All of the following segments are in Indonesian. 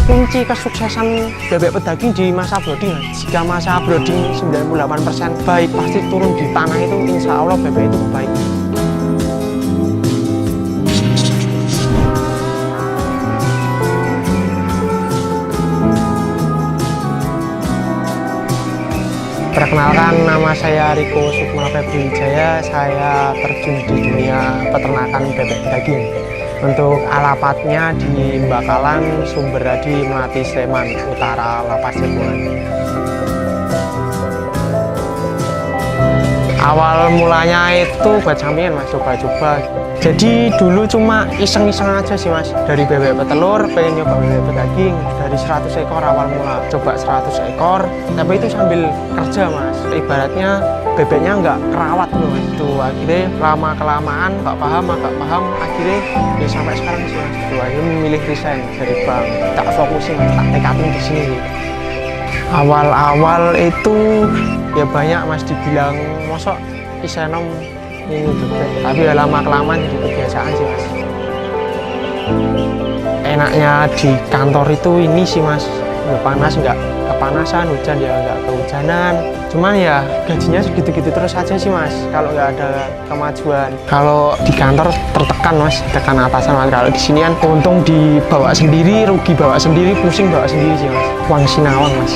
Kunci kesuksesan bebek pedaging di masa brooding, jika masa brooding 98% baik, pasti turun di tanah itu insya Allah bebek itu baik. Perkenalkan, nama saya Riko Sukma Febri Wijaya. Saya terjun di dunia peternakan bebek daging. Untuk alapatnya di Bakalan, Sumberadi, Melati, Sleman Utara, Lapas Cepuan. Awal mulanya itu buat sampingan mas, coba-coba. Jadi dulu cuma iseng-iseng aja sih mas. Dari bebek petelur, pengen nyoba bebek pedaging. Dari 100 ekor awal mula, coba 100 ekor. Tapi itu sambil kerja mas. Ibaratnya bebeknya nggak kerawat loh mas. Itu akhirnya lama-kelamaan nggak paham. Akhirnya ya sampai sekarang sih mas. Itu akhirnya memilih resign dari bank. Tak fokusin, tak tekatin di sini. Awal-awal itu ya banyak mas dibilang mosok isenom ini bebek, tapi ya lama-kelamaan jadi kebiasaan sih mas. Enaknya di kantor itu ini sih mas, ya panas nggak kepanasan, hujan ya nggak kehujanan. Cuman ya gajinya segitu-gitu terus aja sih mas, kalau nggak ada kemajuan. Kalau di kantor tertekan mas, tekan atasan mas. Kalau di sini kan untung dibawa sendiri, rugi bawa sendiri, pusing bawa sendiri sih mas. Uang sinawang mas.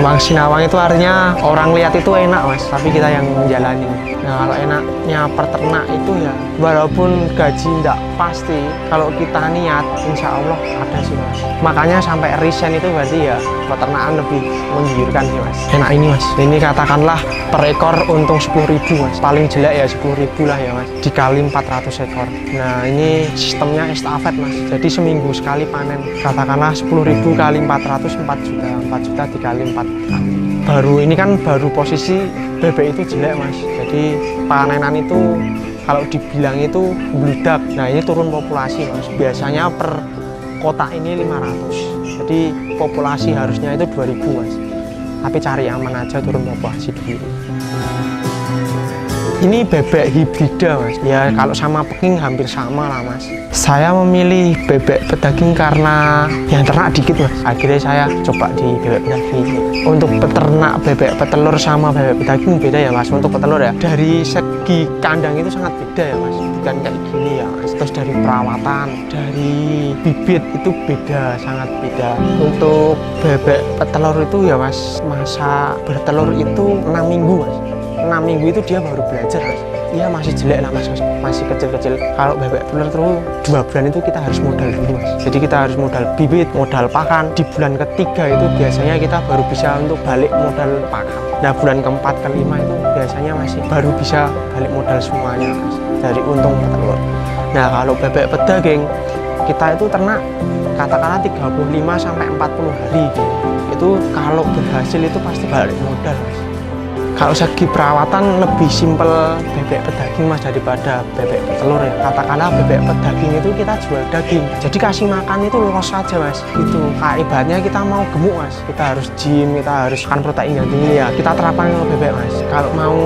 Uang sinawang itu artinya orang lihat itu enak mas, tapi kita yang menjalani. Nah kalau enaknya peternak itu ya walaupun gaji tidak pasti, kalau kita niat insya Allah ada sih mas. Makanya sampai resign itu berarti ya peternakan lebih menggiurkan sih mas. Enak ini mas, ini katakanlah per ekor untung 10.000 mas, paling jelek ya 10.000 lah ya mas, dikali 400 ekor. Nah ini sistemnya estafet mas, jadi seminggu sekali panen. Katakanlah 10.000 kali 400, 4 juta, 4 juta dikali 4 kali. Baru ini kan baru posisi bebek itu jelek mas, jadi panenan itu kalau dibilang itu bludak. Nah ini turun populasi mas, biasanya per kotak ini 500, jadi populasi harusnya itu 2000 mas, tapi cari aman aja turun populasi dulu. Ini bebek hibrida mas, ya kalau sama Peking hampir sama lah mas. Saya memilih bebek pedaging karena yang ternak dikit mas, akhirnya saya coba di bebek pedaging. Untuk peternak bebek petelur sama bebek pedaging beda ya mas. Untuk petelur ya dari segi kandang itu sangat beda ya mas, bukan kayak gini ya mas. Terus dari perawatan, dari bibit itu beda, sangat beda. Untuk bebek petelur itu ya mas, masa bertelur itu 6 minggu mas. 6 minggu itu dia baru belajar mas. Iya masih jelek lah mas, masih kecil-kecil. Kalau bebek petelur terus 2 bulan itu kita harus modal dulu mas. Jadi kita harus modal bibit, modal pakan. Di bulan ketiga itu biasanya kita baru bisa untuk balik modal pakan. Nah bulan keempat, kelima itu biasanya masih baru bisa balik modal semuanya mas, dari untung petelur. Nah kalau bebek pedaging kita itu ternak katakanlah 35 sampai 40 hari gitu. Itu kalau berhasil itu pasti balik modal mas. Kalau segi perawatan lebih simpel bebek pedaging mas daripada bebek petelur ya. Katakanlah bebek pedaging itu kita jual daging, jadi kasih makan itu los saja mas. Itu ibaratnya kita mau gemuk mas, kita harus gym, kita harus makan protein yang tinggi ya. Kita terapkan ke bebek mas. Kalau mau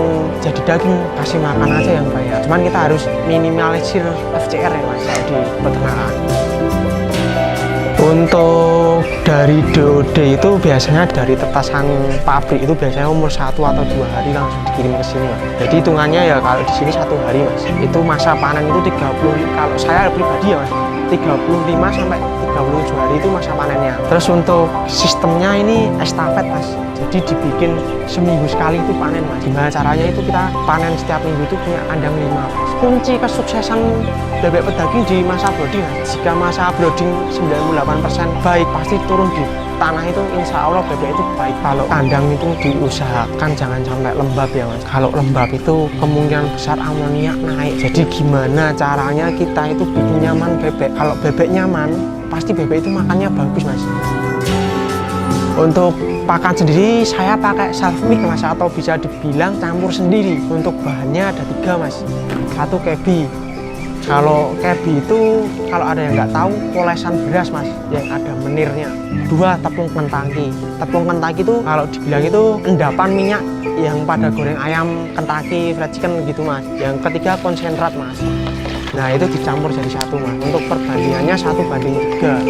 jadi daging kasih makan aja yang banyak. Cuman kita harus minimalisir FCR ya mas di peternakan. Untuk dari DOD itu biasanya dari tetasan pabrik itu biasanya umur 1 atau 2 hari langsung dikirim ke sini mas. Jadi hitungannya ya kalau di sini 1 hari mas. Itu masa panen itu 30, kalau saya pribadi ya mas, 35 sampai 37 hari itu masa panennya. Terus untuk sistemnya ini estafet mas. Jadi dibikin seminggu sekali itu panen mas. Gimana caranya itu kita panen setiap minggu itu punya kandang 5 mas. Kunci kesuksesan bebek pedaging di masa brooding mas. Jika masa brooding 98% baik, pasti turun di tanah itu insya Allah bebek itu baik. Kalau kandang itu diusahakan jangan sampai lembab ya mas. Kalau lembab itu kemungkinan besar amoniak naik. Jadi gimana caranya kita itu bikin nyaman bebek. Kalau bebek nyaman pasti bebek itu makannya bagus mas. Untuk pakan sendiri saya pakai self mix mas, atau bisa dibilang campur sendiri. Untuk bahannya ada 3 mas. 1 kebi. Kalau kebi itu kalau ada yang nggak tahu polesan beras mas, yang ada menirnya. 2 tepung kentaki. Tepung kentaki itu kalau dibilang itu endapan minyak yang pada goreng ayam, Kentucky fried chicken gitu mas. Yang ketiga konsentrat mas. Nah itu dicampur jadi 1 mas. Untuk perbandingannya 1:3.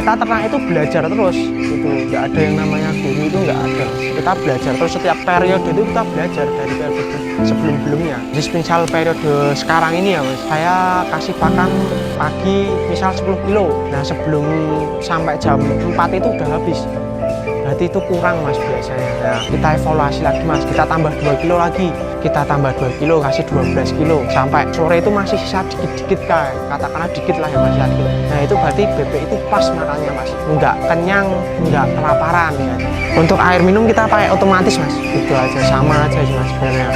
kita ternak itu belajar terus gitu, nggak ada yang namanya guru itu nggak ada. Kita belajar terus, setiap periode itu kita belajar dari periode sebelum-sebelumnya. Jadi misal periode sekarang ini ya mas, saya kasih pakan pagi misal 10 kilo, nah sebelum sampai jam 4 itu udah habis, berarti itu kurang mas biasanya. Nah, kita evaluasi lagi mas, kita tambah 2 kilo lagi, kita tambah 2 kilo, kasih 12 kilo, sampai sore itu masih sisa dikit-dikit kayak, katakanlah dikit lah yang masih ada. Nah itu berarti bebek itu pas makannya mas, nggak kenyang, nggak kelaparan ya. Untuk air minum kita pakai otomatis mas, itu aja, sama aja sih mas sebenarnya.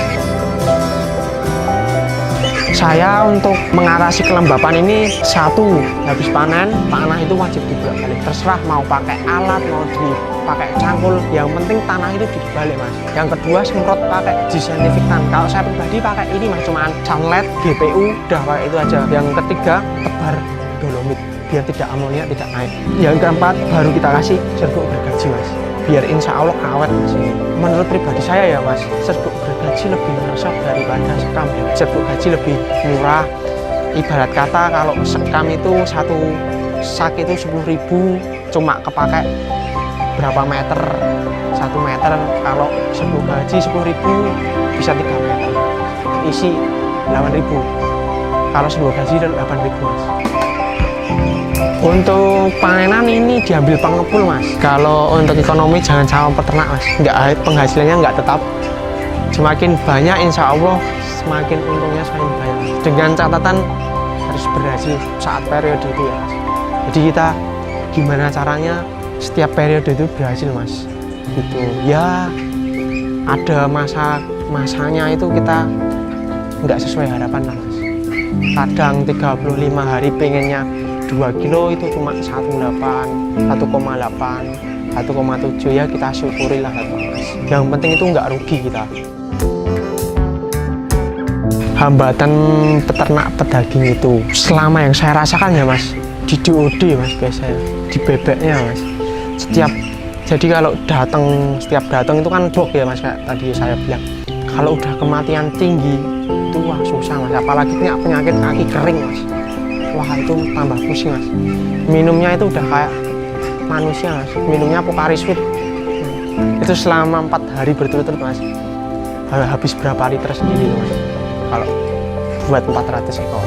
Saya untuk mengatasi kelembapan ini, satu, habis panen tanah itu wajib dibalik, terserah mau pakai alat, mau dipakai cangkul, yang penting tanah itu dibalik mas. Yang kedua, semprot pakai disinfektan. Kalau saya pribadi pakai ini mas, cuman sunlight, GPU, udah pakai itu aja. Yang ketiga, tebar dolomit biar tidak amonia, tidak naik. Yang keempat, baru kita kasih serbuk gergaji mas, biar insya Allah awet mas. Menurut pribadi saya ya mas, serbuk gergaji lebih meresap daripada sekam. Serbuk gaji lebih murah. Ibarat kata kalau sekam itu satu sak itu 10.000, cuma kepakai berapa meter, 1 meter. Kalau serbuk gaji 10.000 bisa 3 meter, isi 8.000. Kalau serbuk gaji 8.000 mas. Untuk panenan ini diambil pengepul mas. Kalau untuk ekonomi jangan sama peternak mas, penghasilannya nggak tetap. Semakin banyak insya Allah semakin untungnya semakin banyak, dengan catatan harus berhasil saat periode itu ya mas. Jadi kita gimana caranya setiap periode itu berhasil mas gitu ya. Ada masanya itu kita nggak sesuai harapan lah mas. Kadang 35 hari pengennya 2 kilo itu cuma 1,8, 1,7 ya kita syukurilah mas. Yang penting itu nggak rugi kita. Hambatan peternak pedaging itu selama yang saya rasakan ya mas, di DOD mas biasanya, di bebeknya mas. Jadi kalau setiap datang itu kan blok ya mas, kayak tadi saya bilang. Kalau udah kematian tinggi itu wah susah mas, apalagi punya penyakit kaki kering mas. Wah itu tambah pusing mas. Minumnya itu udah kayak manusia mas, minumnya Pocari Sweat. Itu selama 4 hari berturut-turut mas. Habis berapa liter sendiri mas kalau buat 400 ekor.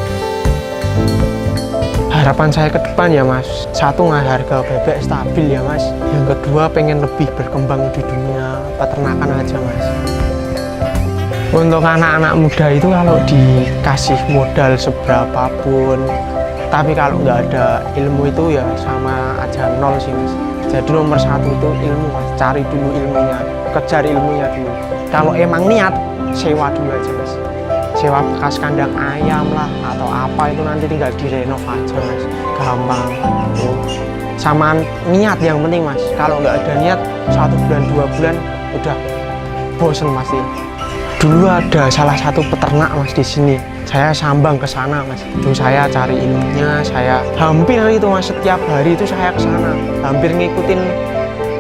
Harapan saya ke depan ya mas, satu harga bebek stabil ya mas. Yang kedua pengen lebih berkembang di dunia peternakan aja mas. Untuk anak-anak muda itu kalau dikasih modal seberapapun, tapi kalau nggak ada ilmu itu ya sama aja nol sih mas. Jadi nomor 1 itu ilmu mas, cari dulu ilmunya, kejar ilmunya dulu. Kalau emang niat, sewa dulu aja mas. Sewa bekas kandang ayam lah atau apa itu nanti tinggal direnov aja mas, gampang. Sama niat yang penting mas. Kalau nggak ada niat, 1 bulan 2 bulan udah bosen pasti. Dulu ada salah satu peternak mas di sini, saya sambang ke sana mas. Dulu saya cari ilmunya, saya hampir itu mas, setiap hari itu saya ke sana, hampir ngikutin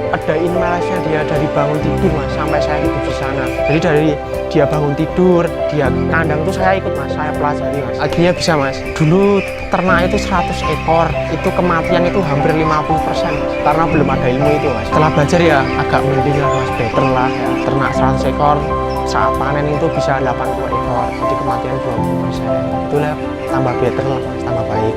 adain malasnya dia dari bangun tidur mas sampai saya hidup di sana. Jadi dari dia bangun tidur, dia kandang itu saya ikut mas, saya pelajari mas. Akhirnya bisa mas. Dulu ternak itu 100 ekor, itu kematian itu hampir 50% mas, karena belum ada ilmu itu mas. Setelah belajar ya agak mending lah mas, better lah ya. Ternak 100 ekor saat panen itu bisa 80 ekor, jadi kematian 20%. Itulah tambah better lah mas, tambah baik.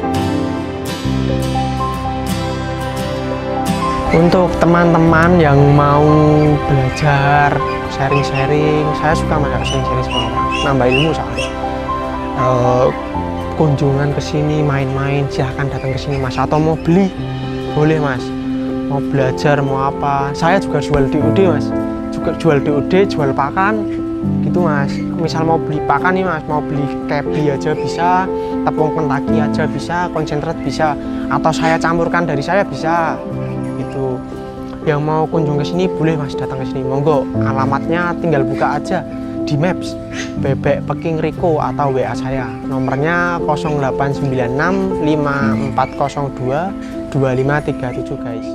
Untuk teman-teman yang mau belajar, sharing-sharing, saya suka mas sharing-sharing sama orang, nambah ilmu soalnya. Kunjungan ke sini, main-main, silahkan datang ke sini mas. Atau mau beli, boleh mas. Mau belajar, mau apa, saya juga jual DOD mas. Juga jual DOD, jual pakan, gitu mas. Misal mau beli pakan nih mas, mau beli kebli aja bisa, tepung pentaki aja bisa, konsentrat bisa, atau saya campurkan dari saya bisa. Gitu. Yang mau kunjung ke sini boleh mas, datang ke sini, monggo. Alamatnya tinggal buka aja di Maps Bebek Peking Riko atau WA saya. Nomornya 0896 5402 2537 guys.